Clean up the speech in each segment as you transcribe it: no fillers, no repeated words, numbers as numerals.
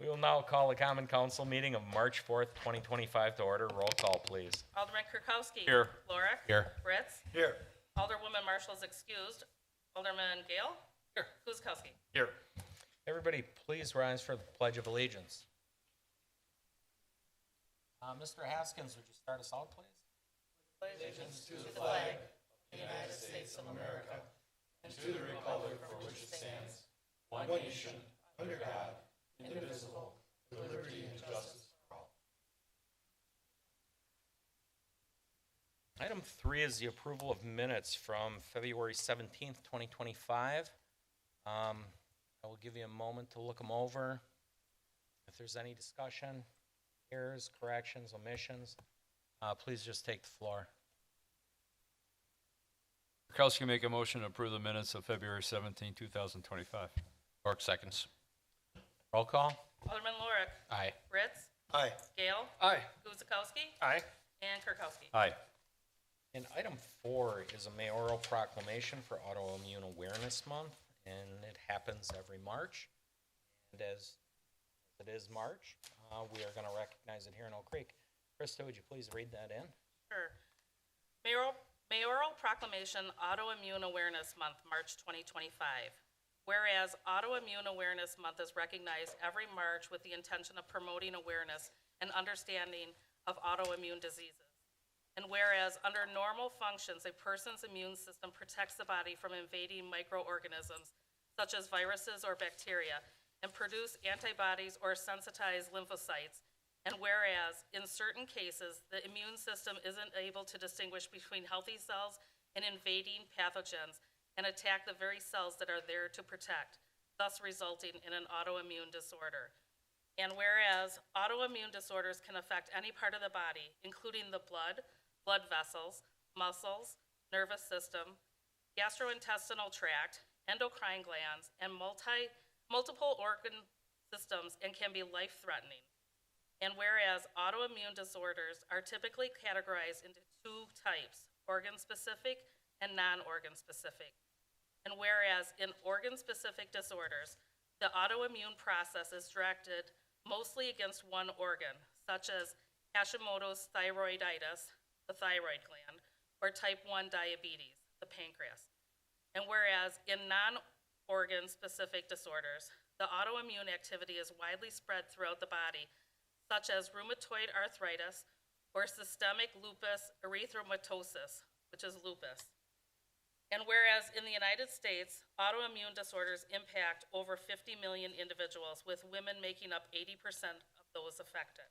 We will now call the Common Council meeting of March 4th, 2025 to order. Roll call, please. Alderman Kirkowski. Here. Lorik. Here. Ritz. Here. Alderwoman Marshall is excused. Alderman Gale. Here. Guzekowski. Here. Everybody, please rise for the Pledge of Allegiance. Mr. Haskins, would you start us out, please? Allegiance to the flag of the United States of America and to the republic for which it stands, one nation, under God, indivisible, with liberty and justice for all. Item 3 is the approval of minutes from February 17th, 2025. I will give you a moment to look them over. If there's any discussion, errors, corrections, omissions, please just take the floor. Kirkowski make a motion to approve the minutes of February 17, 2025. York seconds. Roll call. Alderman Lorik. Aye. Ritz. Aye. Gale. Aye. Guzekowski. Aye. And Kirkowski. Aye. And item 4 is a mayoral proclamation for Autoimmune Awareness Month, and it happens every March. And as it is March, we are going to recognize it here in Oak Creek. Krista, would you please read that in? Sure. Mayoral Proclamation Autoimmune Awareness Month, March 2025. Whereas Autoimmune Awareness Month is recognized every March with the intention of promoting awareness and understanding of autoimmune diseases. And whereas under normal functions, a person's immune system protects the body from invading microorganisms such as viruses or bacteria and produce antibodies or sensitized lymphocytes. And whereas in certain cases, the immune system isn't able to distinguish between healthy cells and invading pathogens and attack the very cells that are there to protect, thus resulting in an autoimmune disorder. And whereas autoimmune disorders can affect any part of the body, including the blood vessels, muscles, nervous system, gastrointestinal tract, endocrine glands, and multiple organ systems, and can be life-threatening. And whereas autoimmune disorders are typically categorized into 2 types, organ-specific and non-organ-specific. And whereas in organ-specific disorders, the autoimmune process is directed mostly against one organ, such as Hashimoto's thyroiditis, the thyroid gland, or type 1 diabetes, the pancreas. And whereas in non-organ-specific disorders, the autoimmune activity is widely spread throughout the body, such as rheumatoid arthritis or systemic lupus erythematosus, which is lupus. And whereas in the United States, autoimmune disorders impact over 50 million individuals, with women making up 80% of those affected.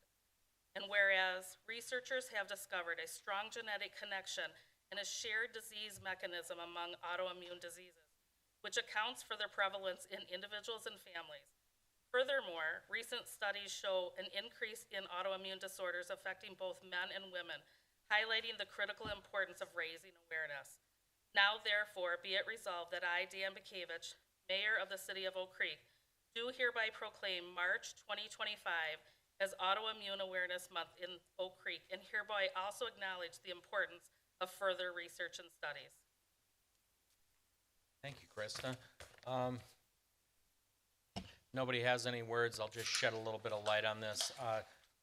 And whereas researchers have discovered a strong genetic connection and a shared disease mechanism among autoimmune diseases, which accounts for their prevalence in individuals and families. Furthermore, recent studies show an increase in autoimmune disorders affecting both men and women, highlighting the critical importance of raising awareness. Now, therefore, be it resolved that I, Dan Bakevich, Mayor of the City of Oak Creek, do hereby proclaim March 2025 as Autoimmune Awareness Month in Oak Creek, and hereby also acknowledge the importance of further research and studies. Thank you, Krista. Nobody has any words. I'll just shed a little bit of light on this.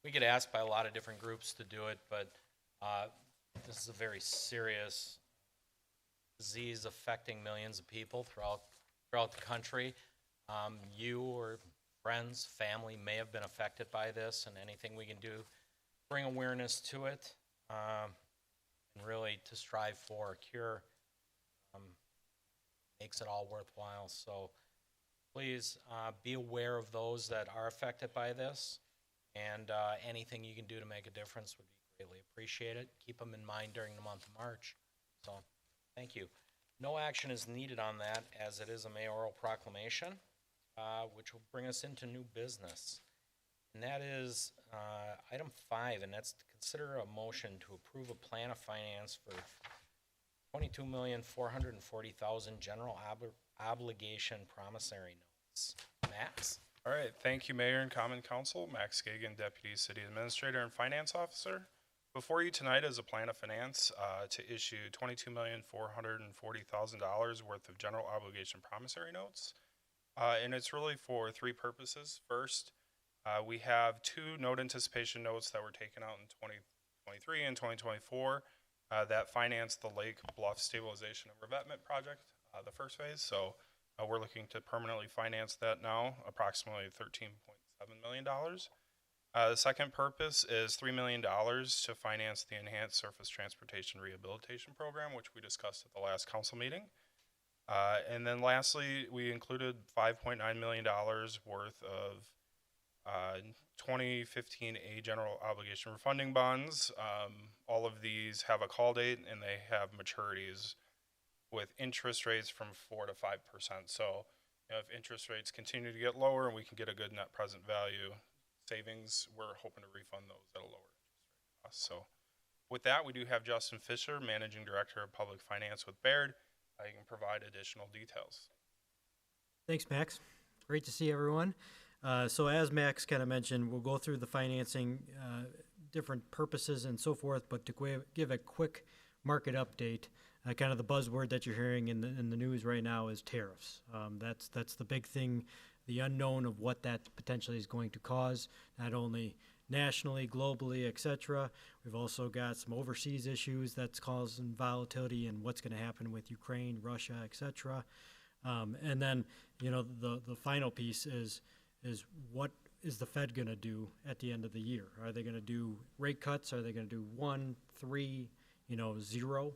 We get asked by a lot of different groups to do it, but this is a very serious disease affecting millions of people throughout the country. You or friends, family may have been affected by this, and anything we can do, bring awareness to it, and really to strive for a cure makes it all worthwhile. So please be aware of those that are affected by this, and anything you can do to make a difference would be greatly appreciated. Keep them in mind during the month of March. So thank you. No action is needed on that, as it is a mayoral proclamation, which will bring us into new business. And that is item 5, and that's to consider a motion to approve a plan of finance for $22,440,000 general obligation promissory notes. Max? All right, thank you, Mayor and Common Council. Max Gagan, Deputy City Administrator and Finance Officer. Before you tonight is a plan of finance to issue $22,440,000 worth of general obligation promissory notes. And it's really for 3 purposes. First, We have two note anticipation notes that were taken out in 2023 and 2024 that finance the Lake Bluff Stabilization and Revetment Project, the first phase. So we're looking to permanently finance that now, approximately $13.7 million. The second purpose is $3 million to finance the Enhanced Surface Transportation Rehabilitation Program, which we discussed at the last council meeting. And then lastly, we included $5.9 million worth of 2015A general obligation refunding bonds. All of these have a call date and they have maturities with interest rates from 4 to 5%. So if interest rates continue to get lower and we can get a good net present value savings, we're hoping to refund those at a lower interest rate cost. So with that, we do have Justin Fisher, Managing Director of Public Finance with Baird. He can provide additional details. Thanks, Max. Great to see everyone. So as Max kind of mentioned, we'll go through the financing, different purposes and so forth, but to give a quick market update, kind of the buzzword that you're hearing in the news right now is tariffs. That's the big thing, the unknown of what that potentially is going to cause, not only nationally, globally, etc. We've also got some overseas issues that's causing volatility and what's going to happen with Ukraine, Russia, etc. And then, you know, the final piece is what is the Fed going to do at the end of the year? Are they going to do rate cuts? Are they going to do 1, 3, 0?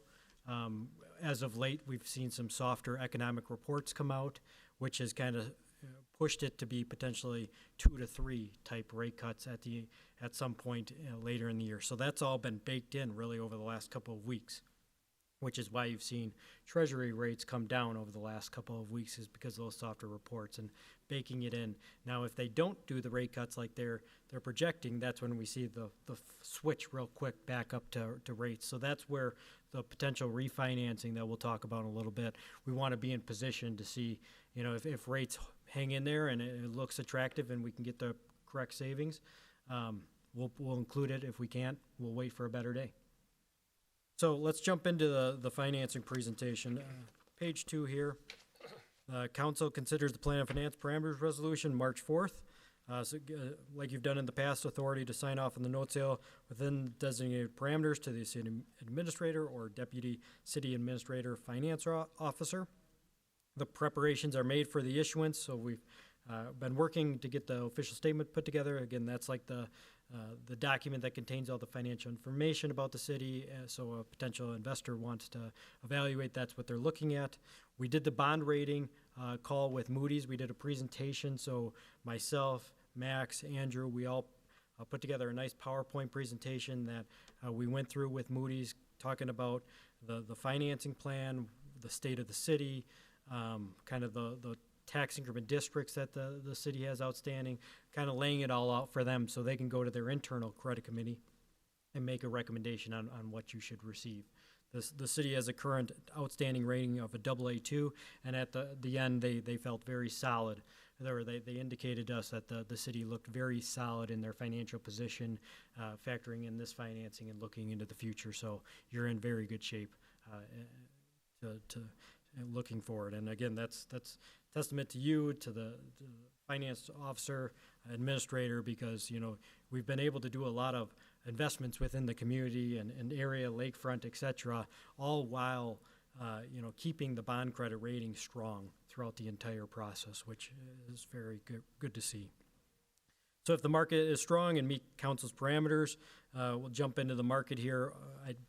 As of late, we've seen some softer economic reports come out, which has kind of pushed it to be potentially 2 to 3 type rate cuts at some point later in the year. So that's all been baked in really over the last couple of weeks, which is why you've seen Treasury rates come down over the last couple of weeks, is because of those softer reports and baking it in. Now, if they don't do the rate cuts like they're projecting, that's when we see the switch real quick back up to rates. So that's where the potential refinancing that we'll talk about in a little bit, we want to be in position to see, if rates hang in there and it looks attractive and we can get the correct savings, we'll include it. If we can't, we'll wait for a better day. So let's jump into the financing presentation. Page 2 here. Council considers the Plan of Finance Parameters Resolution March 4th. Like you've done in the past, authority to sign off on the note sale within designated parameters to the city administrator or deputy city administrator finance officer. The preparations are made for the issuance, so we've been working to get the official statement put together. Again, that's like the document that contains all the financial information about the city, so a potential investor wants to evaluate, that's what they're looking at. We did the bond rating call with Moody's. We did a presentation, so myself, Max, Andrew, we all put together a nice PowerPoint presentation that we went through with Moody's, talking about the financing plan, the state of the city, kind of the tax increment districts that the city has outstanding, kind of laying it all out for them so they can go to their internal credit committee and make a recommendation on what you should receive. The city has a current outstanding rating of a AA2, and at the end they felt very solid. They indicated to us that the city looked very solid in their financial position, factoring in this financing and looking into the future. So you're in very good shape to looking forward. And again, that's testament to you, to the finance officer, administrator, because we've been able to do a lot of investments within the community and area, lakefront, etc., all while keeping the bond credit rating strong throughout the entire process, which is very good to see. So if the market is strong and meet council's parameters, we'll jump into the market here.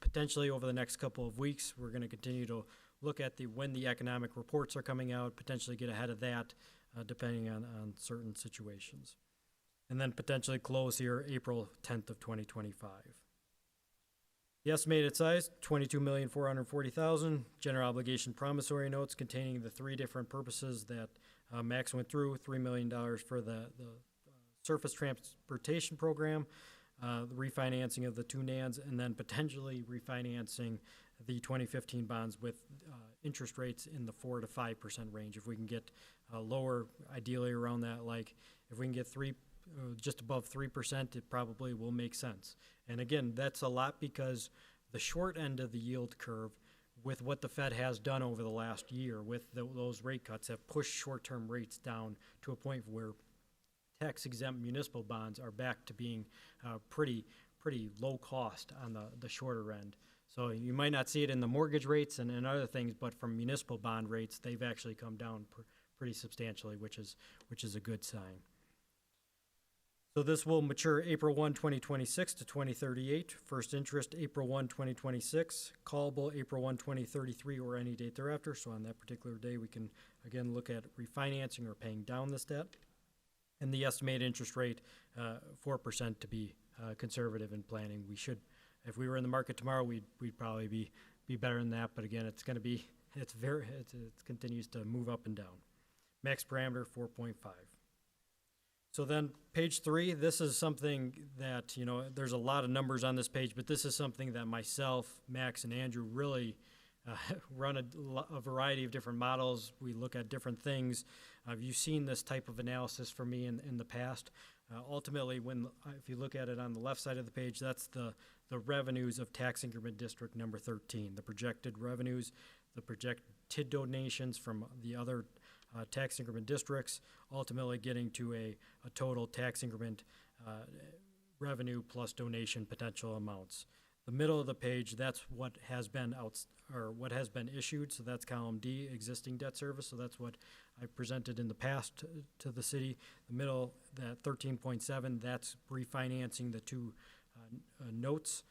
Potentially over the next couple of weeks, we're going to continue to look at when the economic reports are coming out, potentially get ahead of that, depending on certain situations. And then potentially close here April 10th of 2025. The estimated size, $22,440,000. General obligation promissory notes containing the 3 different purposes that Max went through. $3 million for the surface transportation program, the refinancing of the 2 NANs, and then potentially refinancing the 2015 bonds with interest rates in the 4 to 5% range. If we can get lower, ideally around that, like if we can get just above 3%, it probably will make sense. And again, that's a lot because the short end of the yield curve, with what the Fed has done over the last year with those rate cuts, have pushed short-term rates down to a point where tax exempt municipal bonds are back to being pretty low cost on the shorter end. So you might not see it in the mortgage rates and other things, but from municipal bond rates, they've actually come down pretty substantially, which is a good sign. So this will mature April 1, 2026 to 2038. First interest April 1, 2026. Callable April 1, 2033 or any date thereafter. So on that particular day, we can again look at refinancing or paying down this debt. And the estimated interest rate, 4% to be conservative in planning. We should, if we were in the market tomorrow, we'd probably be better than that. But again, it's going to be, it continues to move up and down. Max parameter 4.5. So then page 3, this is something that, you know, there's a lot of numbers on this page, but this is something that myself, Max, and Andrew really run a variety of different models. We look at different things. You've seen this type of analysis from me in the past. Ultimately, if you look at it on the left side of the page, that's the revenues of tax increment district number 13, the projected revenues, the projected donations from the other tax increment districts, ultimately getting to a total tax increment revenue plus donation potential amounts. The middle of the page, that's what has been what has been issued. So that's column D, existing debt service. So that's what I presented in the past to the city. The middle, that 13.7, that's refinancing the two notes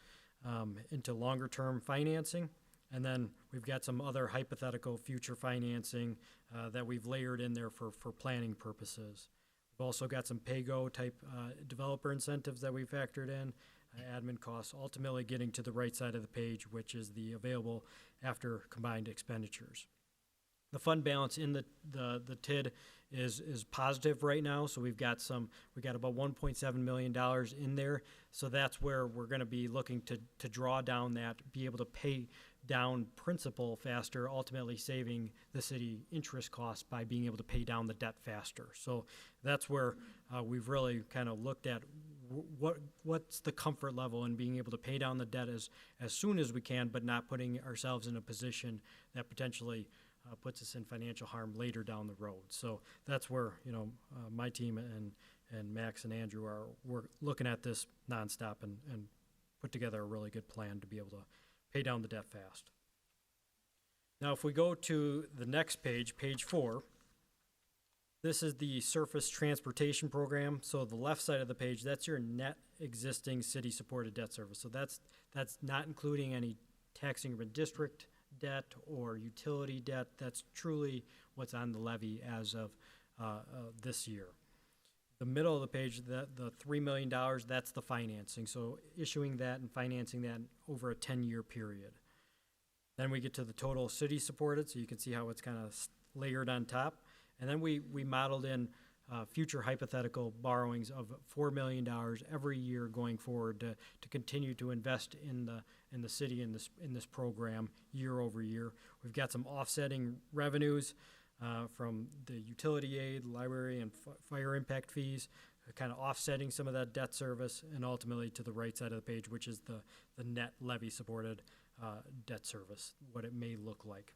into longer term financing. And then we've got some other hypothetical future financing that we've layered in there for planning purposes. We've also got some pay-go type developer incentives that we factored in, admin costs, ultimately getting to the right side of the page, which is the available after combined expenditures. The fund balance in the TID is positive right now, so we got about $1.7 million in there. So that's where we're going to be looking to draw down that, be able to pay down principal faster, ultimately saving the city interest costs by being able to pay down the debt faster. So that's where we've really kind of looked at what's the comfort level in being able to pay down the debt as soon as we can, but not putting ourselves in a position that potentially puts us in financial harm later down the road. So that's where, you know, my team and Max and Andrew we're looking at this nonstop and put together a really good plan to be able to pay down the debt fast. Now, if we go to the next page, page 4, this is the surface transportation program. So the left side of the page, that's your net existing city-supported debt service. So that's not including any tax increment district debt or utility debt. That's truly what's on the levy as of this year. The middle of the page, the $3 million, that's the financing. So issuing that and financing that over a 10-year period. Then we get to the total city supported, so you can see how it's kind of layered on top. And then we modeled in future hypothetical borrowings of $4 million every year going forward to continue to invest in the city in this program year over year. We've got some offsetting revenues from the utility aid, library, and fire impact fees, kind of offsetting some of that debt service, and ultimately to the right side of the page, which is the net levy-supported debt service, what it may look like,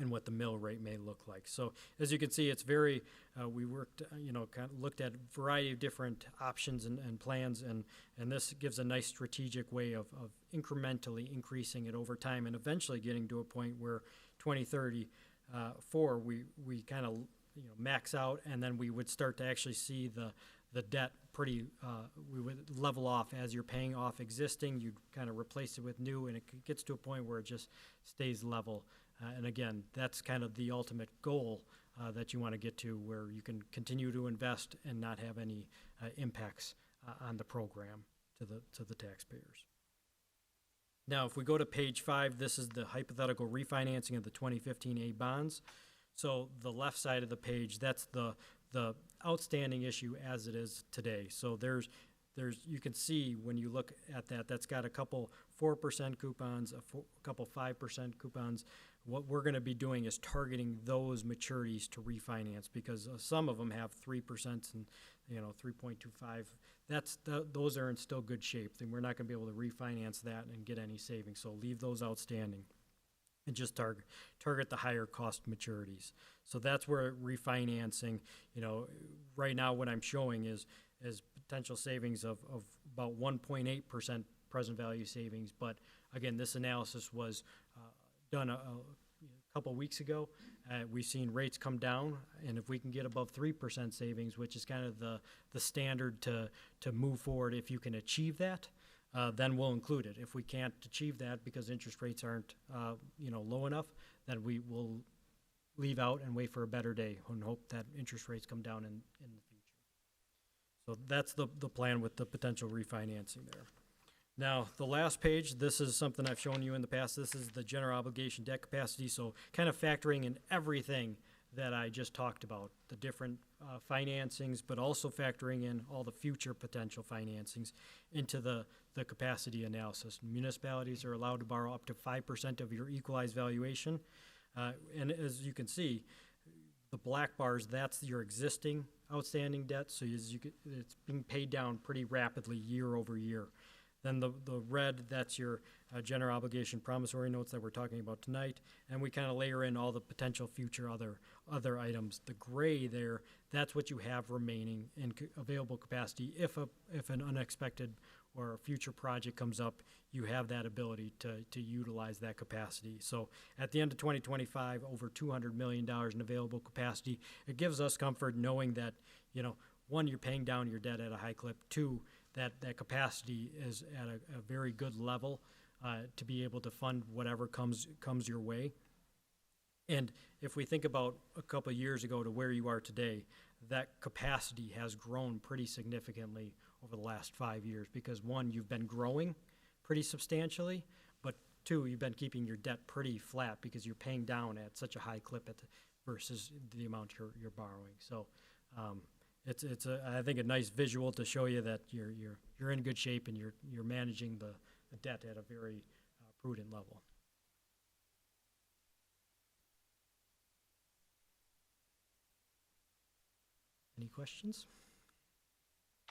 and what the mill rate may look like. So as you can see, it's very, we worked, kind of looked at a variety of different options and plans, and this gives a nice strategic way of incrementally increasing it over time and eventually getting to a point where 2034, we kind of max out, and then we would start to actually see the debt pretty, we would level off as you're paying off existing, you'd kind of replace it with new, and it gets to a point where it just stays level. And again, that's kind of the ultimate goal that you want to get to, where you can continue to invest and not have any impacts on the program to the taxpayers. Now, if we go to page 5, this is the hypothetical refinancing of the 2015A bonds. So the left side of the page, that's the outstanding issue as it is today. So there's you can see when you look at that's got a couple 4% coupons, a couple 5% coupons. What we're going to be doing is targeting those maturities to refinance, because some of them have 3% and 3.25. Those are in still good shape. Then we're not going to be able to refinance that and get any savings. So leave those outstanding. and just target the higher cost maturities. So that's where refinancing, right now what I'm showing is potential savings of about 1.8% present value savings. But again, this analysis was done a couple weeks ago. We've seen rates come down, and if we can get above 3% savings, which is kind of the standard to move forward, if you can achieve that, then we'll include it. If we can't achieve that because interest rates aren't, low enough, then we will leave out and wait for a better day and hope that interest rates come down in the future. So that's the plan with the potential refinancing there. Now, the last page, this is something I've shown you in the past. This is the general obligation debt capacity. So kind of factoring in everything that I just talked about, the different financings, but also factoring in all the future potential financings into the capacity analysis. Municipalities are allowed to borrow up to 5% of your equalized valuation. And as you can see, the black bars, that's your existing outstanding debt. So it's being paid down pretty rapidly year over year. Then the red, that's your general obligation promissory notes that we're talking about tonight. And we kind of layer in all the potential future other items. The gray there, that's what you have remaining in available capacity. If an unexpected or a future project comes up, you have that ability to utilize that capacity. So at the end of 2025, over $200 million in available capacity. It gives us comfort knowing that, one, you're paying down your debt at a high clip. Two, that capacity is at a very good level to be able to fund whatever comes your way. And if we think about a couple of years ago to where you are today, that capacity has grown pretty significantly over the last 5 years because, one, you've been growing pretty substantially, but two, you've been keeping your debt pretty flat because you're paying down at such a high clip versus the amount you're borrowing. So it's I think a nice visual to show you that you're in good shape and you're managing the debt at a very prudent level. Any questions?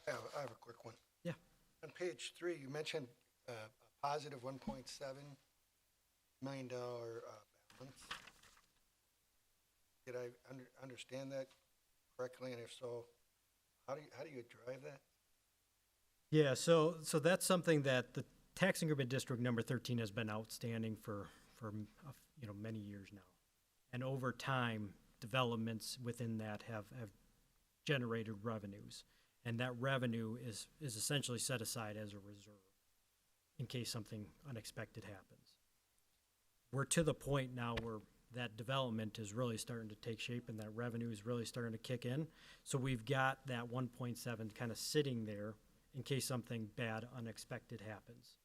I have a quick one. Yeah. On page 3, you mentioned a positive $1.7 million balance. Did I understand that correctly? And if so, how do you drive that? Yeah, so that's something that the tax increment district number 13 has been outstanding for many years now, and over time, developments within that have generated revenues, and that revenue is essentially set aside as a reserve in case something unexpected happens. We're to the point now where that development is really starting to take shape and that revenue is really starting to kick in. So we've got that 1.7 kind of sitting there in case something bad, unexpected happens.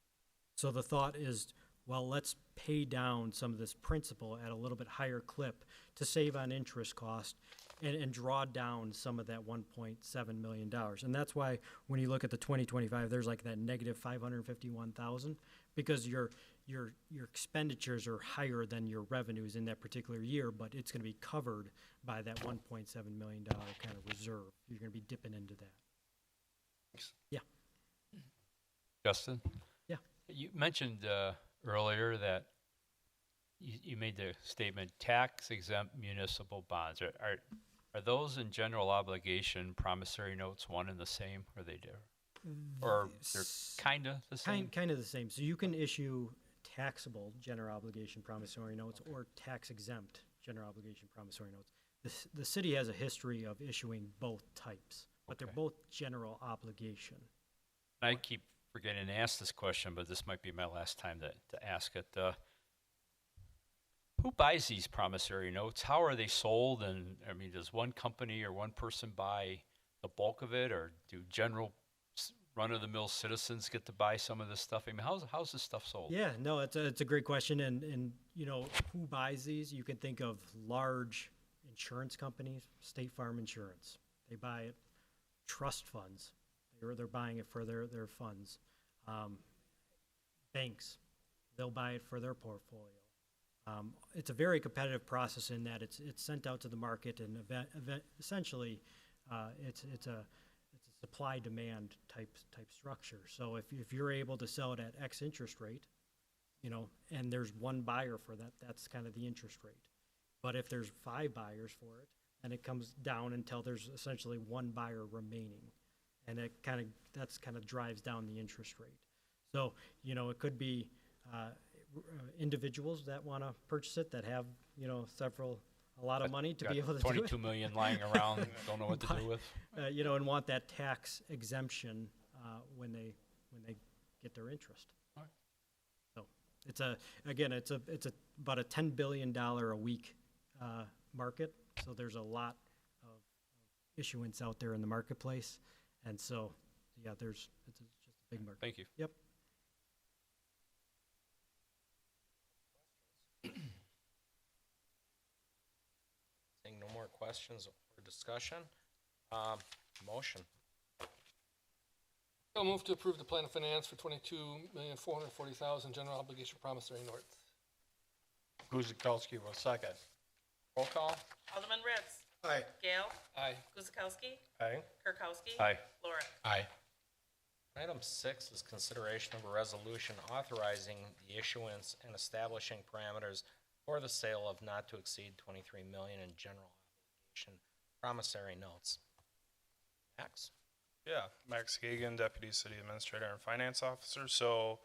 So the thought is, well, let's pay down some of this principal at a little bit higher clip to save on interest cost and draw down some of that $1.7 million. And that's why when you look at the 2025, there's like that negative 551,000 because your expenditures are higher than your revenues in that particular year, but it's going to be covered by that $1.7 million kind of reserve. You're going to be dipping into that. Thanks. Yeah. Justin? Yeah. You mentioned earlier that you made the statement tax exempt municipal bonds. Are those in general obligation promissory notes one and the same, or they differ? Or they're kind of the same? Kind of the same. So you can issue taxable general obligation promissory notes or tax exempt general obligation promissory notes. The city has a history of issuing both types, but they're both general obligation. I keep forgetting to ask this question, but this might be my last time to ask it. Who buys these promissory notes? How are they sold? And I mean, does one company or one person buy the bulk of it, or do general run-of-the-mill citizens get to buy some of this stuff? I mean, how's this stuff sold? Yeah, no, it's a great question. And who buys these? You can think of large insurance companies, State Farm Insurance. They buy it. Trust funds. They're buying it for their funds. Banks, they'll buy it for their portfolio. It's a very competitive process in that it's sent out to the market, and essentially it's a supply-demand type structure. So if you're able to sell it at X interest rate, you know, and there's one buyer for that, that's kind of the interest rate. But if there's 5 buyers for it, then it comes down until there's essentially one buyer remaining. And that's kind of drives down the interest rate. So, you know, it could be individuals that want to purchase it that have, you know, a lot of money to be able to do it. 22 million lying around, don't know what to do with. You know, and want that tax exemption when they get their interest. Alright. So it's about a $10 billion a week market. So there's a lot of issuance out there in the marketplace, and so yeah, it's just a big market. Thank you. Yep. Seeing no more questions or discussion, motion. I'll move to approve the plan of finance for $22,440,000 general obligation promissory notes. Guzekowski will second. Roll call. Alderman Ritz. Aye. Gale. Aye. Guzekowski. Aye. Kirkowski. Aye. Lorick. Aye. Item 6 is consideration of a resolution authorizing the issuance and establishing parameters for the sale of not to exceed $23 million in general obligation promissory notes. Max? Yeah, Max Gagan, Deputy City Administrator and Finance Officer. So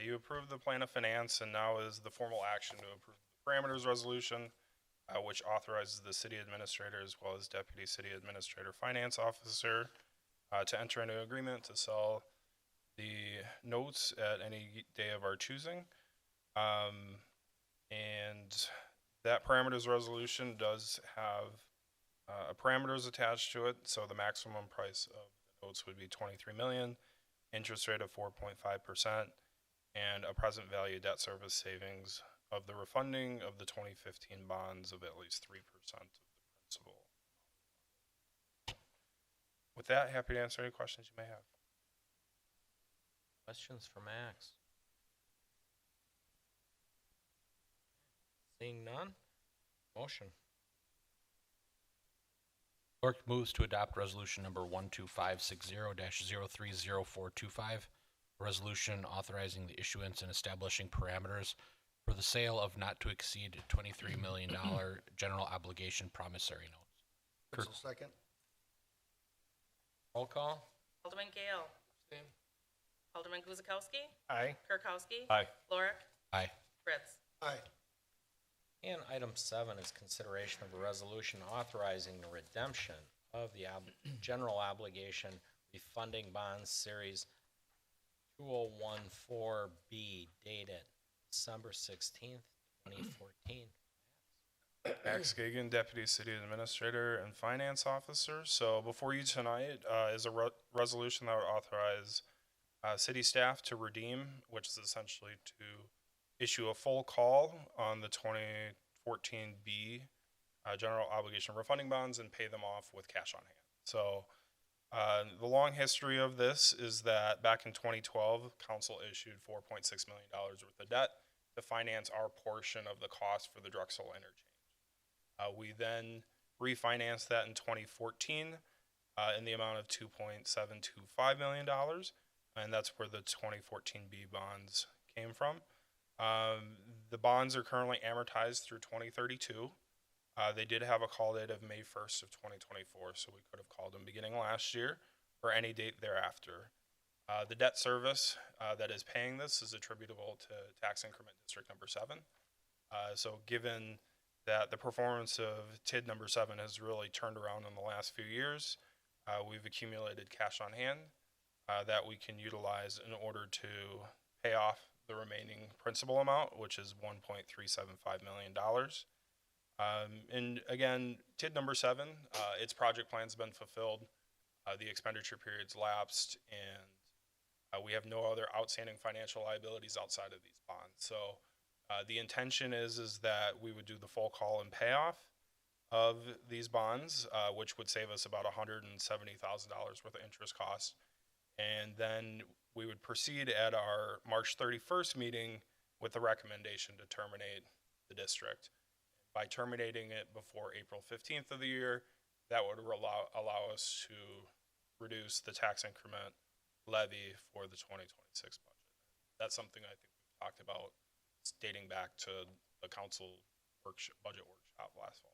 you approved the plan of finance, and now is the formal action to approve the parameters resolution, which authorizes the city administrator as well as Deputy City Administrator Finance Officer to enter into agreement to sell the notes at any day of our choosing. And that parameters resolution does have parameters attached to it. So the maximum price of the notes would be $23 million, interest rate of 4.5%, and a present value debt service savings of the refunding of the 2015 bonds of at least 3% of the principal. With that, happy to answer any questions you may have. Questions for Max? Seeing none, motion. Clerk moves to adopt resolution number 12560-030425, a resolution authorizing the issuance and establishing parameters for the sale of not to exceed $23 million general obligation promissory notes. Ritzel, second. Roll call. Alderman Gale. Abstain. Alderman Guzekowski. Aye. Kirkowski. Aye. Lorick. Aye. Ritz. Aye. And item 7 is consideration of a resolution authorizing the redemption of the general obligation refunding bonds series 2014B dated December 16th, 2014. Max Gagan, Deputy City Administrator and Finance Officer. So before you tonight is a resolution that would authorize city staff to redeem, which is essentially to issue a full call on the 2014B general obligation refunding bonds and pay them off with cash on hand. So the long history of this is that back in 2012, council issued $4.6 million worth of debt to finance our portion of the cost for the Drexel interchange. We then refinanced that in 2014 in the amount of $2.725 million, and that's where the 2014B bonds came from. The bonds are currently amortized through 2032. They did have a call date of May 1st of 2024, so we could have called them beginning last year or any date thereafter. The debt service that is paying this is attributable to tax increment district number 7. So given that the performance of TID number 7 has really turned around in the last few years, we've accumulated cash on hand that we can utilize in order to pay off the remaining principal amount, which is $1.375 million. And again, TID number 7, its project plan's been fulfilled, the expenditure period's lapsed, and we have no other outstanding financial liabilities outside of these bonds. So the intention is that we would do the full call and payoff of these bonds, which would save us about $170,000 worth of interest costs. And then we would proceed at our March 31st meeting with the recommendation to terminate the district. By terminating it before April 15th of the year, that would allow us to reduce the tax increment levy for the 2026 budget. That's something I think we've talked about it's dating back to the council budget workshop last fall.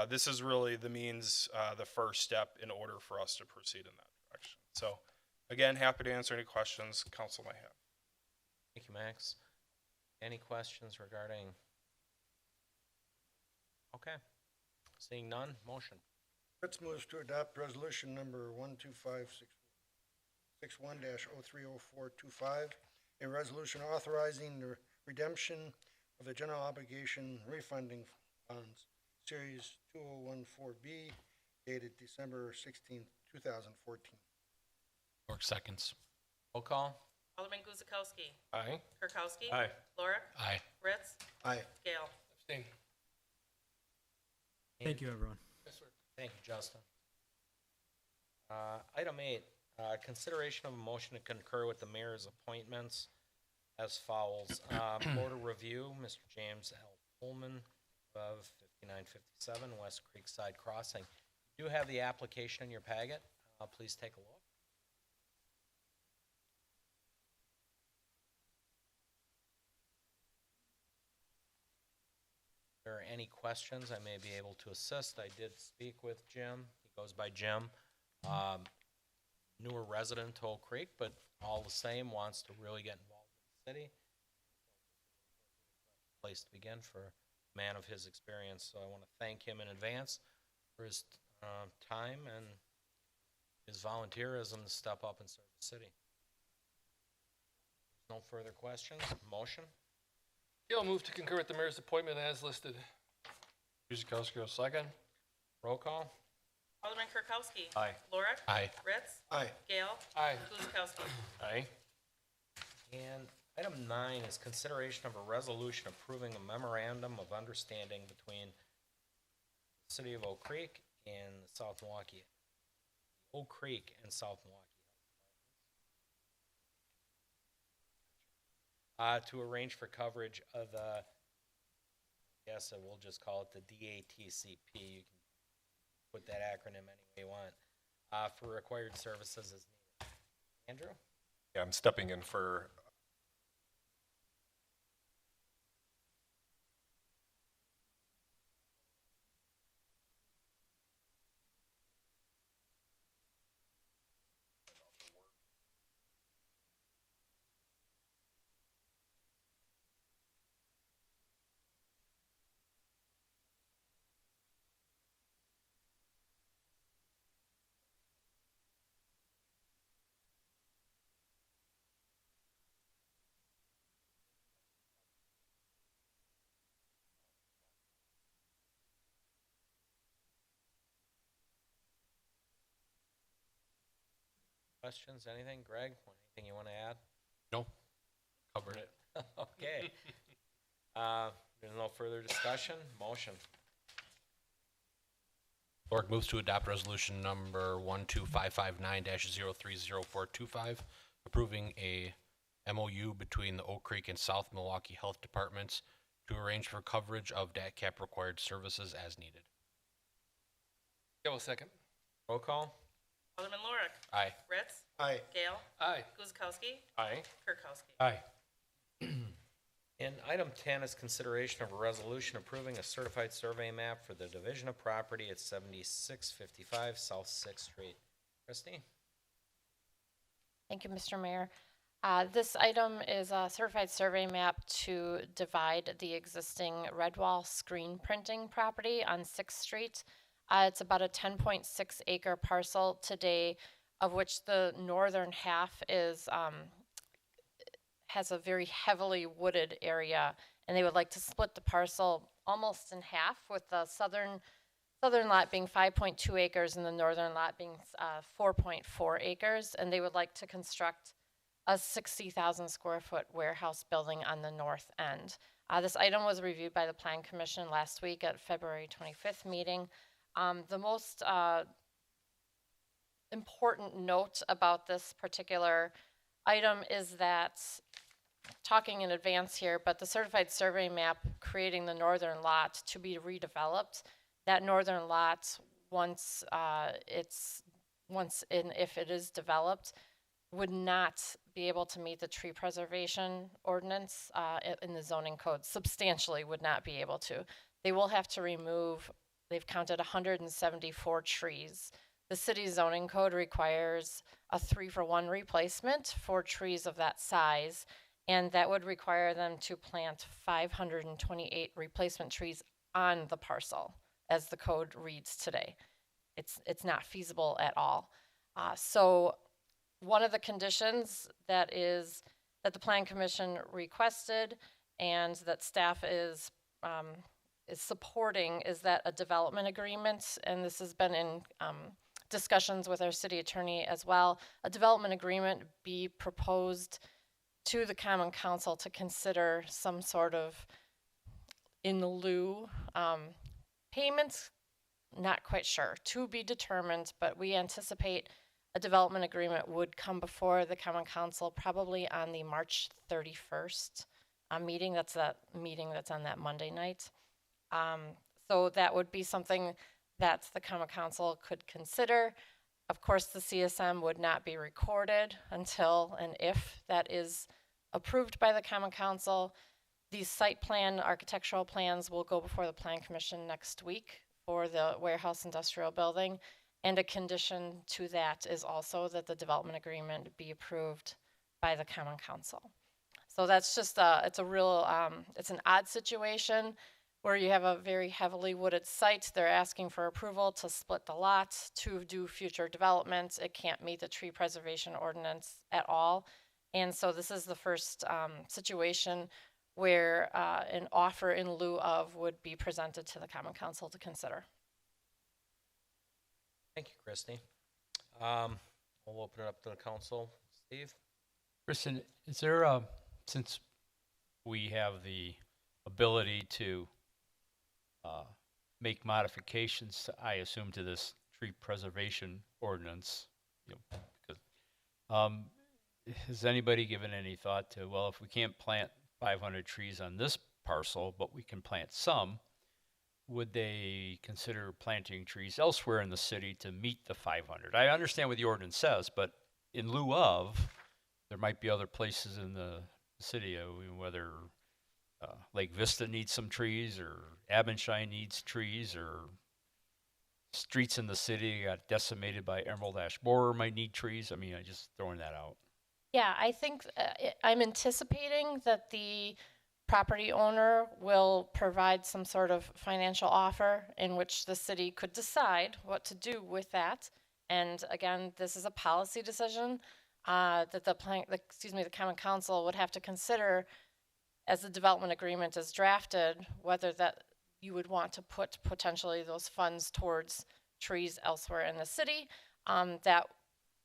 This is really the means, the first step in order for us to proceed in that direction. So again, happy to answer any questions council may have. Thank you, Max. Any questions regarding? Okay. Seeing none, motion. Fritz moves to adopt resolution number 12561-030425, a resolution authorizing the redemption of the general obligation refunding bonds, Series 2014B, dated December 16th, 2014. York seconds. Roll call. Alderman Guzekowski. Aye. Kirkowski. Aye. Lorik. Aye. Ritz. Aye. Gale. Abstain. Thank you, everyone. Yes, sir. Thank you, Justin. Item 8, consideration of a motion to concur with the mayor's appointments as follows. Board of Review, Mr. James L. Pullman of 5957 West Creekside Crossing. You do have the application in your packet. Please take a look. If there are any questions, I may be able to assist. I did speak with Jim. He goes by Jim. Newer resident to Oak Creek, but all the same wants to really get involved in the city. Place to begin for a man of his experience. So I want to thank him in advance for his time and his volunteerism to step up and serve the city. No further questions. Motion. Gale move to concur with the mayor's appointment as listed. Guzekowski, second. Roll call. Alderman Kirkowski. Aye. Lorik. Aye. Ritz. Aye. Gale. Aye. Guzekowski. Aye. And item 9 is consideration of a resolution approving a memorandum of understanding between the City of Oak Creek and South Milwaukee. Oak Creek and South Milwaukee. To arrange for coverage of the, yes, we'll just call it the DATCP. You can put that acronym any way you want, for required services as needed. Andrew? Yeah, I'm stepping in for Questions, anything? Greg, anything you want to add? No. Covered it. Okay. There's no further discussion. Motion. York moves to adopt resolution number 12559-030425, approving a MOU between the Oak Creek and South Milwaukee Health Departments to arrange for coverage of DATCAP required services as needed. Gale second. Roll call. Alderman Lorik. Aye. Ritz. Aye. Gale. Aye. Guzekowski. aye. Kirkowski. Aye. And item 10 is consideration of a resolution approving a certified survey map for the division of property at 7655 South 6th Street. Christie? Thank you, Mr. Mayor. This item is a certified survey map to divide the existing red wall screen printing property on 6th Street. It's about a 10.6 acre parcel today, of which the northern half is has a very heavily wooded area, and they would like to split the parcel almost in half, with the southern lot being 5.2 acres and the northern lot being 4.4 acres, and they would like to construct a 60,000 square foot warehouse building on the north end. This item was reviewed by the Plan Commission last week at February 25th meeting. The most important note about this particular item is that, talking in advance here, but the certified survey map creating the northern lot to be redeveloped, that northern lot, if it is developed, would not be able to meet the tree preservation ordinance in the zoning code, substantially would not be able to. They will have to remove, they've counted 174 trees. The city zoning code requires a 3-for-1 replacement for trees of that size, and that would require them to plant 528 replacement trees on the parcel, as the code reads today. It's not feasible at all. So one of the conditions that the Plan Commission requested and that staff is supporting is that a development agreement, and this has been in discussions with our city attorney as well, a development agreement be proposed to the Common Council to consider some sort of in lieu payments. Not quite sure, to be determined, but we anticipate a development agreement would come before the Common Council probably on the March 31st meeting. That's that meeting that's on that Monday night. So that would be something that the Common Council could consider. Of course, the CSM would not be recorded until and if that is approved by the Common Council. These site plan, architectural plans will go before the Plan Commission next week for the warehouse industrial building. And a condition to that is also that the development agreement be approved by the Common Council. So that's just it's an odd situation where you have a very heavily wooded site. They're asking for approval to split the lot to do future development. It can't meet the tree preservation ordinance at all. And so this is the first situation where an offer in lieu of would be presented to the Common Council to consider. Thank you, Christie. We'll open it up to the council. Steve? Kristen, is there since we have the ability to make modifications, I assume, to this tree preservation ordinance, because, has anybody given any thought to, well, if we can't plant 500 trees on this parcel, but we can plant some, would they consider planting trees elsewhere in the city to meet the 500? I understand what the ordinance says, but in lieu of, there might be other places in the city, whether Lake Vista needs some trees, or Abendschein needs trees, or streets in the city got decimated by emerald ash borer might need trees. I mean, I just throwing that out. Yeah, I think I'm anticipating that the property owner will provide some sort of financial offer in which the city could decide what to do with that. And again, this is a policy decision that the Common Council would have to consider as the development agreement is drafted, whether that you would want to put potentially those funds towards trees elsewhere in the city. That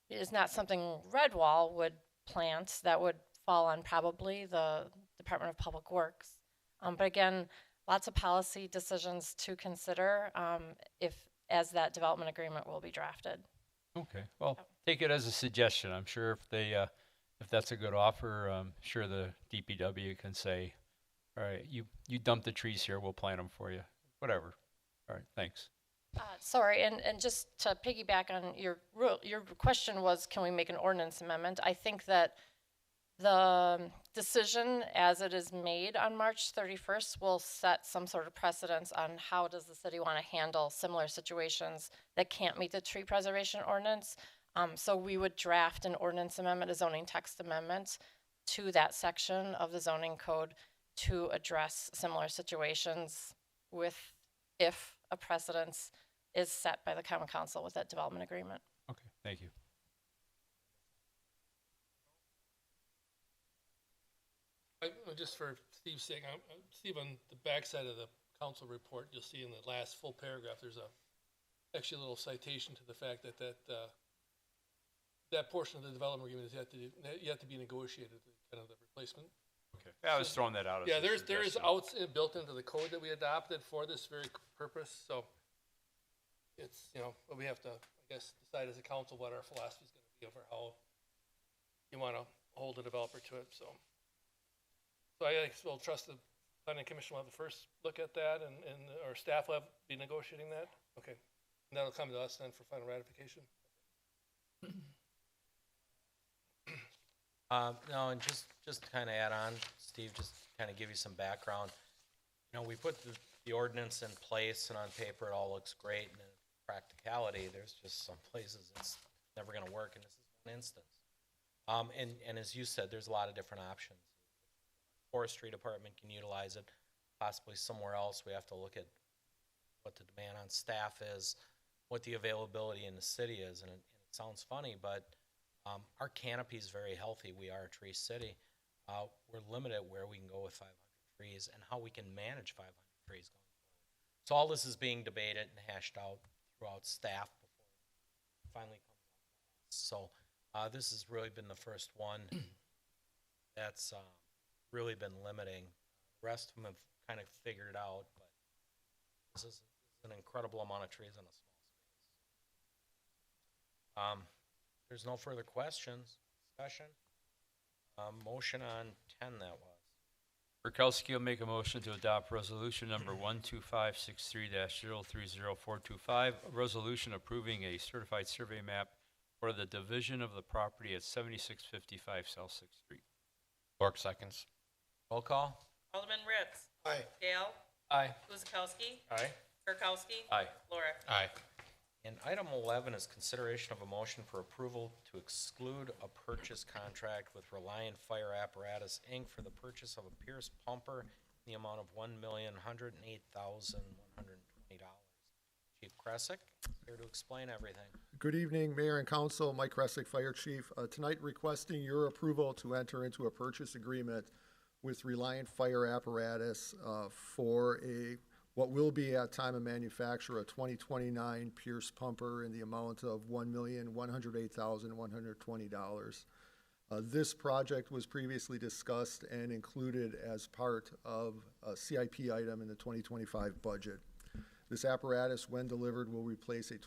is not something Redwall would plant. That would fall on probably the Department of Public Works. But again, lots of policy decisions to consider as that development agreement will be drafted. Okay, well, take it as a suggestion. I'm sure if they, if that's a good offer, I'm sure the DPW can say, all right, you dump the trees here, we'll plant them for you, whatever. All right, thanks. Sorry, and just to piggyback on your question was, can we make an ordinance amendment? I think that the decision as it is made on March 31st will set some sort of precedence on how does the city want to handle similar situations that can't meet the tree preservation ordinance. So we would draft an ordinance amendment, a zoning text amendment to that section of the zoning code to address similar situations if a precedence is set by the Common Council with that development agreement. Okay, thank you. Just for Steve's sake, Steve, on the backside of the council report, you'll see in the last full paragraph, there's actually a little citation to the fact that that portion of the development agreement is yet to be negotiated, kind of the replacement. Okay, yeah, I was throwing that out. Yeah, there is outs built into the code that we adopted for this very purpose. So it's, but we have to, I guess, decide as a council what our philosophy is going to be over how you want to hold the developer to it. So I guess we'll trust the planning commission will have the first look at that, and our staff will be negotiating that. Okay, and that'll come to us then for final ratification. No, and just to kind of add on, Steve, just kind of give you some background. You know, we put the ordinance in place, and on paper, it all looks great, and in practicality, there's just some places it's never gonna work, and this is one instance. And as you said, there's a lot of different options. Forestry Department can utilize it, possibly somewhere else. We have to look at what the demand on staff is, what the availability in the city is, and it sounds funny, but our canopy is very healthy. We are a tree city. We're limited where we can go with 500 trees and how we can manage 500 trees going forward. So all this is being debated and hashed out throughout staff before it finally comes up. So this has really been the first one that's really been limiting. The rest of them have kind of figured it out, but this is an incredible amount of trees in a small space. There's no further questions, discussion. Motion on 10 that was. Kirkowski will make a motion to adopt resolution number 12563-030425, a resolution approving a certified survey map for the division of the property at 7655 South Sixth Street. York seconds. Roll call. Alderman Ritz. Aye. Gale. Aye. Guzekowski. Aye. Kirkowski. Aye. Lorik. Aye. And item 11 is consideration of a motion for approval to exclude a purchase contract with Reliant Fire Apparatus, Inc. for the purchase of a Pierce pumper in the amount of $1,108,120. Chief Kresick, here to explain everything. Good evening, Mayor and Council. Mike Kresick, Fire Chief. Tonight requesting your approval to enter into a purchase agreement with Reliant Fire Apparatus for what will be at time of manufacture a 2029 Pierce pumper in the amount of $1,108,120. This project was previously discussed and included as part of a CIP item in the 2025 budget. This apparatus, when delivered, will replace a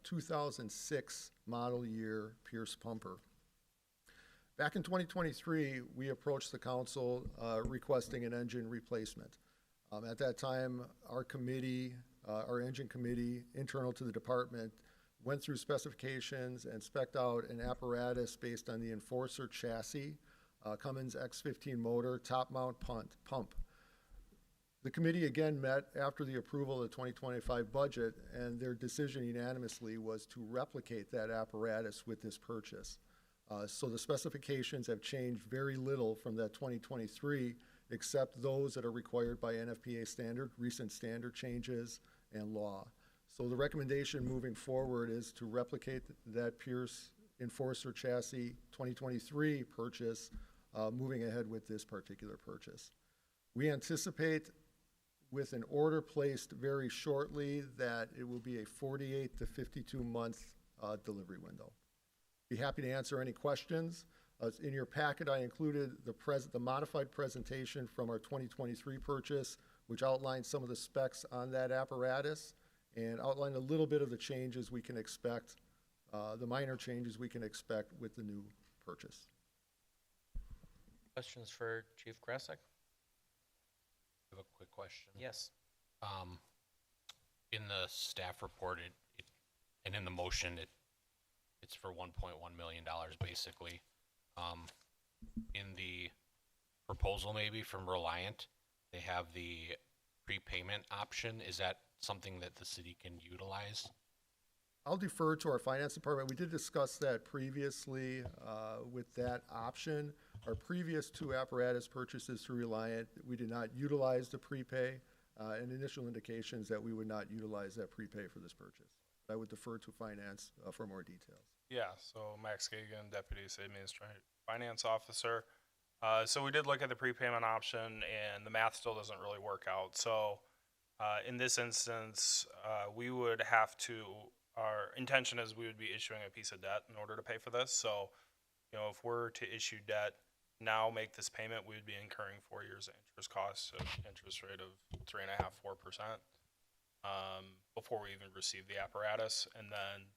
2006 model year Pierce pumper. Back in 2023, we approached the council requesting an engine replacement. At that time, our committee, our engine committee, internal to the department, went through specifications and spec'd out an apparatus based on the Enforcer chassis, Cummins X15 motor, top mount pump. The committee again met after the approval of the 2025 budget, and their decision unanimously was to replicate that apparatus with this purchase. So the specifications have changed very little from that 2023, except those that are required by NFPA standard, recent standard changes, and law. So the recommendation moving forward is to replicate that Pierce Enforcer chassis 2023 purchase, moving ahead with this particular purchase. We anticipate with an order placed very shortly that it will be a 48 to 52 month delivery window. Be happy to answer any questions. In your packet, I included the modified presentation from our 2023 purchase, which outlines some of the specs on that apparatus and outlined a little bit of the changes we can expect, the minor changes we can expect with the new purchase. Questions for Chief Kresick? I have a quick question. Yes. In the staff report, and in the motion, it's for $1.1 million basically. In the proposal maybe from Reliant, they have the prepayment option. Is that something that the city can utilize? I'll defer to our finance department. We did discuss that previously with that option. Our previous two apparatus purchases through Reliant, we did not utilize the prepay, and initial indications that we would not utilize that prepay for this purchase. I would defer to finance for more details. Yeah, so Max Gagan, Deputy City Administrative Finance Officer. So we did look at the prepayment option, and the math still doesn't really work out. So in this instance, we would have to, our intention is we would be issuing a piece of debt in order to pay for this. So, you know, if we're to issue debt, now make this payment, we would be incurring 4 years of interest costs, so interest rate of 3.5%, 4%, before we even receive the apparatus. And then,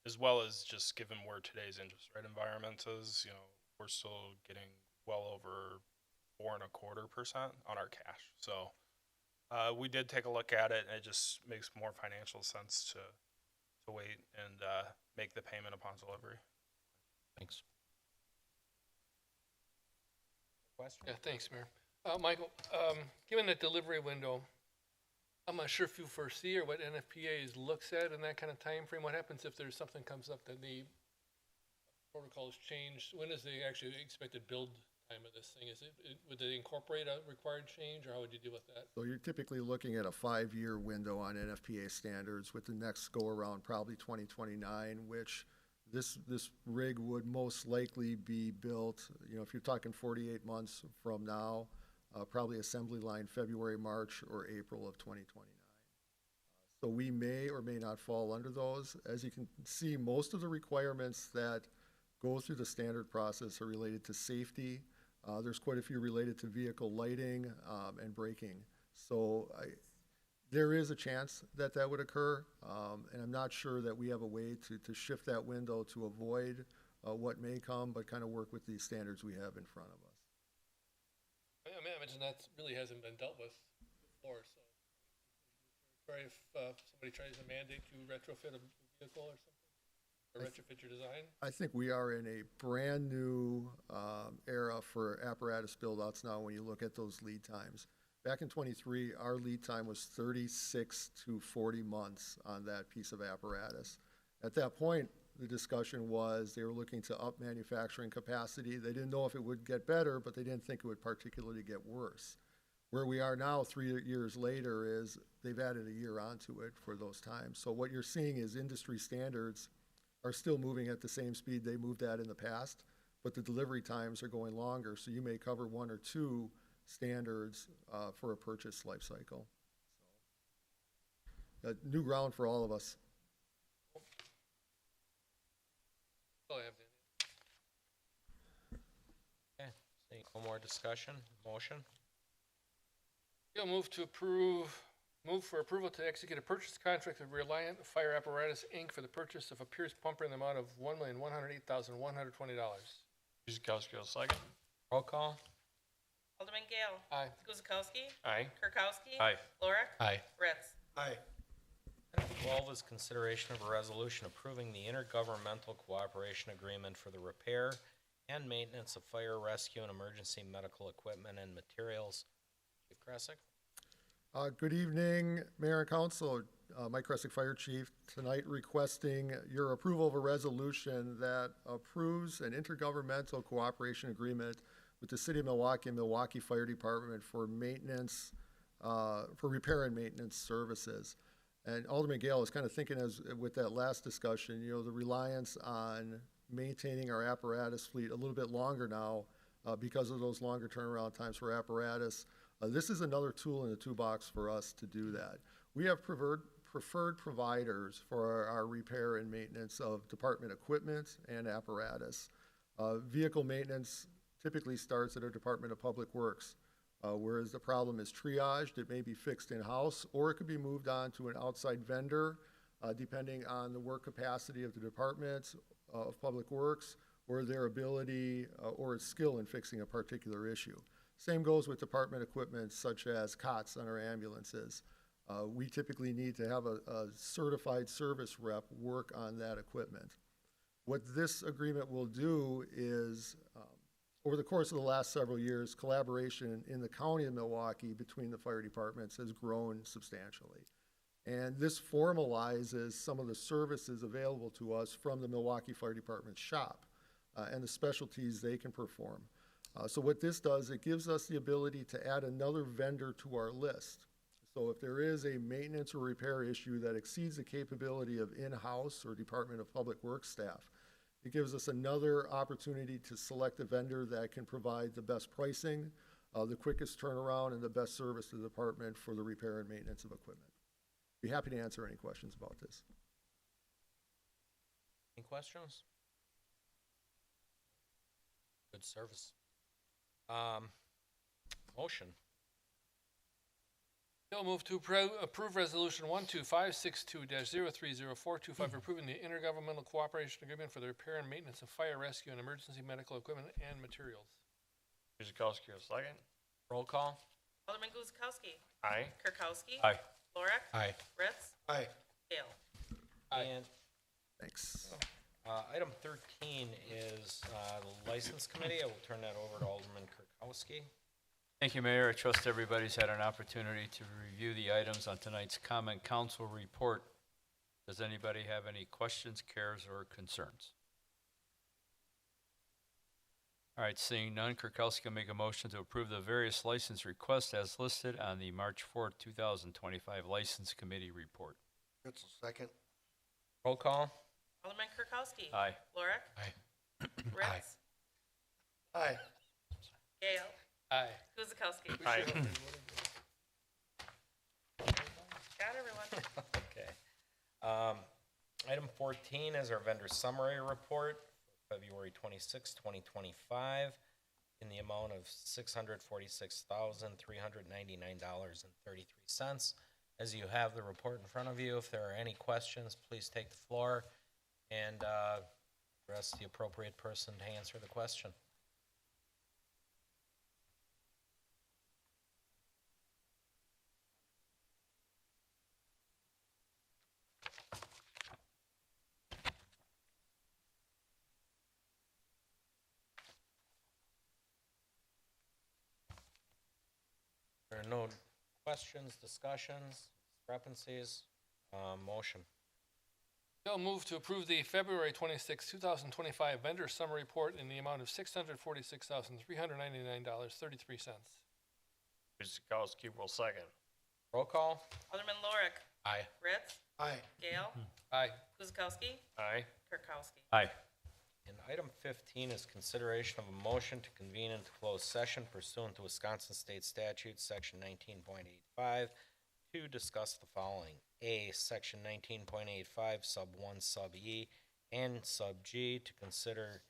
as well as just given where today's interest rate environment is, you know, we're still getting well over 4.25% on our cash. So we did take a look at it, and it just makes more financial sense to wait and make the payment upon delivery. Thanks. question? Yeah, thanks, Mayor. Michael, given that delivery window, I'm not sure if you foresee or what NFPA looks at in that kind of time frame. What happens if there's something comes up that the protocols changed? When is the actually expected build time of this thing? Is would it incorporate a required change, or how would you deal with that? So you're typically looking at a 5-year window on NFPA standards, with the next go-around probably 2029, which this rig would most likely be built, if you're talking 48 months from now, probably assembly line February, March, or April of 2029. So we may or may not fall under those. As you can see, most of the requirements that go through the standard process are related to safety. There's quite a few related to vehicle lighting and braking. So there is a chance that that would occur, and I'm not sure that we have a way to shift that window to avoid what may come, but kind of work with these standards we have in front of us. I mean, I imagine that really hasn't been dealt with before, so. Sorry if somebody tries to mandate to retrofit a vehicle or something, or retrofit your design? I think we are in a brand-new era for apparatus build-outs now when you look at those lead times. Back in '23, our lead time was 36 to 40 months on that piece of apparatus. At that point, the discussion was they were looking to up manufacturing capacity. They didn't know if it would get better, but they didn't think it would particularly get worse. Where we are now, 3 years later, is they've added a year onto it for those times. So what you're seeing is industry standards are still moving at the same speed they moved at in the past, but the delivery times are going longer. So you may cover 1 or 2 standards for a purchase life cycle. So, new ground for all of us. That's all I have, Danny. Okay, seeing no more discussion, motion? Yeah, move for approval to execute a purchase contract with Reliant Fire Apparatus, Inc. for the purchase of a Pierce pumper in the amount of $1,108,120. Guzekowski will second. Roll call? Alderman Gale. Aye. Guzekowski. Aye. Kirkowski. Aye. Lorik. Aye. Ritz. Aye. Item 12 is consideration of a resolution approving the intergovernmental cooperation agreement for the repair and maintenance of fire rescue and emergency medical equipment and materials. Chief Kresick? Good evening, Mayor and Council. Mike Kresick, Fire Chief, tonight requesting your approval of a resolution that approves an intergovernmental cooperation agreement with the City of Milwaukee and Milwaukee Fire Department for maintenance, for repair and maintenance services. And Alderman Gale is kind of thinking, as with that last discussion, the reliance on maintaining our apparatus fleet a little bit longer now because of those longer turnaround times for apparatus. This is another tool in the toolbox for us to do that. We have preferred providers for our repair and maintenance of department equipment and apparatus. Vehicle maintenance typically starts at our Department of Public Works. Whereas the problem is triaged, it may be fixed in-house, or it could be moved on to an outside vendor, depending on the work capacity of the Department of Public Works, or their ability or its skill in fixing a particular issue. Same goes with department equipment such as cots on our ambulances. We typically need to have a certified service rep work on that equipment. What this agreement will do is, over the course of the last several years, collaboration in the county of Milwaukee between the fire departments has grown substantially. And this formalizes some of the services available to us from the Milwaukee Fire Department shop and the specialties they can perform. So what this does, it gives us the ability to add another vendor to our list. So if there is a maintenance or repair issue that exceeds the capability of in-house or Department of Public Works staff, it gives us another opportunity to select a vendor that can provide the best pricing, the quickest turnaround, and the best service to the department for the repair and maintenance of equipment. Be happy to answer any questions about this. Any questions? Good service. Motion. Bill move to approve resolution 12562-030425, approving the intergovernmental cooperation agreement for the repair and maintenance of fire rescue and emergency medical equipment and materials. Guzekowski will second. Roll call? Alderman Guzekowski. Aye. Kirkowski. Aye. Lorik. Aye. Ritz. Aye. Gale. Aye. And Thanks. Item 13 is the License Committee. I will turn that over to Alderman Kirkowski. Thank you, Mayor. I trust everybody's had an opportunity to review the items on tonight's Common Council report. Does anybody have any questions, cares, or concerns? All right, seeing none, Kirkowski will make a motion to approve the various license requests as listed on the March 4th, 2025 License Committee report. Ritz, second. Roll call. Alderman Kirkowski. Aye. Lorik. Aye. Ritz. Aye. Gale. Aye. Guzekowski. Aye. Got everyone. Okay. Item 14 is our vendor summary report for February 26, 2025, in the amount of $646,399.33. As you have the report in front of you, if there are any questions, please take the floor and address the appropriate person to answer the question. There are no questions, discussions, discrepancies, motion. Bill move to approve the February 26, 2025 vendor summary report in the amount of $646,399.33. Guzekowski will second. Roll call. Alderman Lorik. Aye. Ritz. Aye. Gale. Aye. Guzekowski. Aye. Kirkowski. Aye. And item 15 is consideration of a motion to convene into closed session pursuant to Wisconsin State Statute, Section 19.85, to discuss the following. A, Section 19.85, Sub 1, Sub E, and Sub G, to consider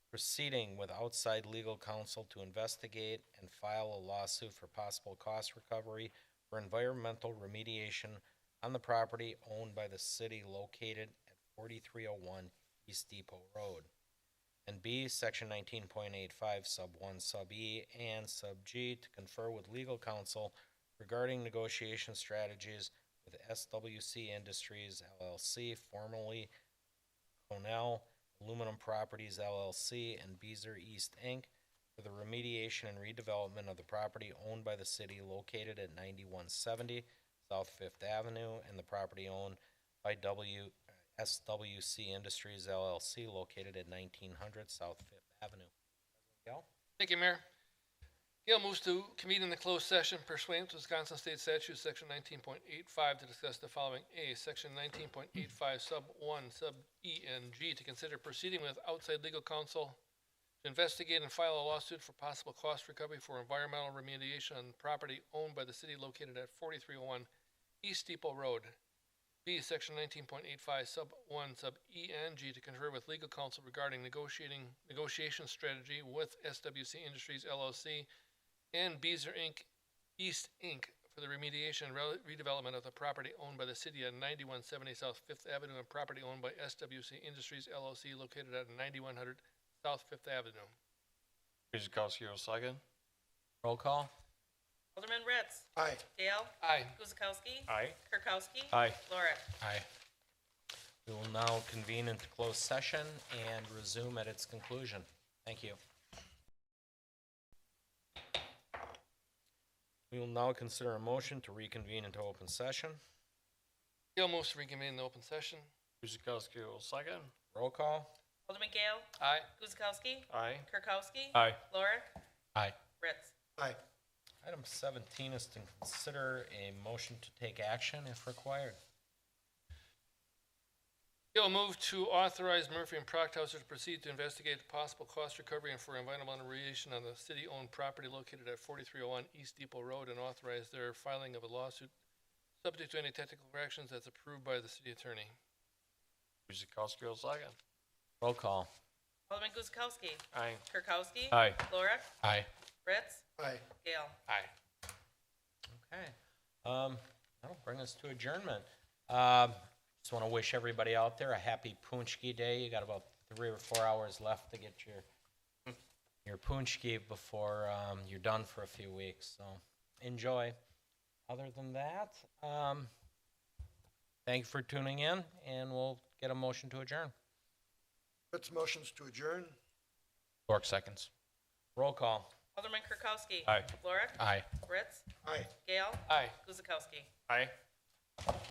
proceeding with outside legal counsel to investigate and file a lawsuit for possible cost recovery for environmental remediation on the property owned by the city located at 4301 East Depot Road. And B, Section 19.85, Sub 1, Sub E, and Sub G, to confer with legal counsel regarding negotiation strategies with SWC Industries, LLC, formerly Cornell Aluminum Properties, LLC, and Beazer East, Inc., for the remediation and redevelopment of the property owned by the city located at 9170 South Fifth Avenue and the property owned by SWC Industries, LLC, located at 1900 South Fifth Avenue. Gale? Thank you, Mayor. Gail moves to convene in the closed session pursuant to Wisconsin State Statute, Section 19.85, to discuss the following. A, Section 19.85, Sub 1, Sub E, and G, to consider proceeding with outside legal counsel to investigate and file a lawsuit for possible cost recovery for environmental remediation on property owned by the city located at 4301 East Depot Road. B, Section 19.85, Sub 1, Sub E and G, to confer with legal counsel regarding negotiation strategy with SWC Industries, LLC, and Beazer East, Inc., for the remediation and redevelopment of the property owned by the city at 9170 South Fifth Avenue and property owned by SWC Industries, LLC, located at 9100 South Fifth Avenue. Guzekowski will second. Roll call. Alderman Ritz. Aye. Gale. Aye. Guzekowski. Aye. Kirkowski. Aye. Lorik. Aye. We will now convene into closed session and resume at its conclusion. Thank you. We will now consider a motion to reconvene into open session. Gail moves to reconvene in the open session. Guzekowski will second. Roll call. Alderman Gale. Aye. Guzekowski. Aye. Kirkowski. Aye. Lorik. Aye. Ritz. Aye. Item 17 is to consider a motion to take action if required. Gail move to authorize Murphy and Procthauser to proceed to investigate the possible cost recovery and for environmental remediation on the city-owned property located at 4301 East Depot Road and authorize their filing of a lawsuit subject to any technical corrections as approved by the city attorney. Guzekowski will second. Roll call. Alderman Guzekowski. Aye. Kirkowski. Aye. Lorik. Aye. Ritz. Aye. Gale. Aye. Okay. That'll bring us to adjournment. Just want to wish everybody out there a happy Punchki Day. You got about 3 or 4 hours left to get your Punchki before you're done for a few weeks. So enjoy. Other than that, thank you for tuning in, and we'll get a motion to adjourn. Fritz motions to adjourn. Lorik seconds. Roll call. Alderman Kirkowski. Aye. Lorik. Aye. Fritz. Aye. Gale. Aye. Guzekowski. Aye.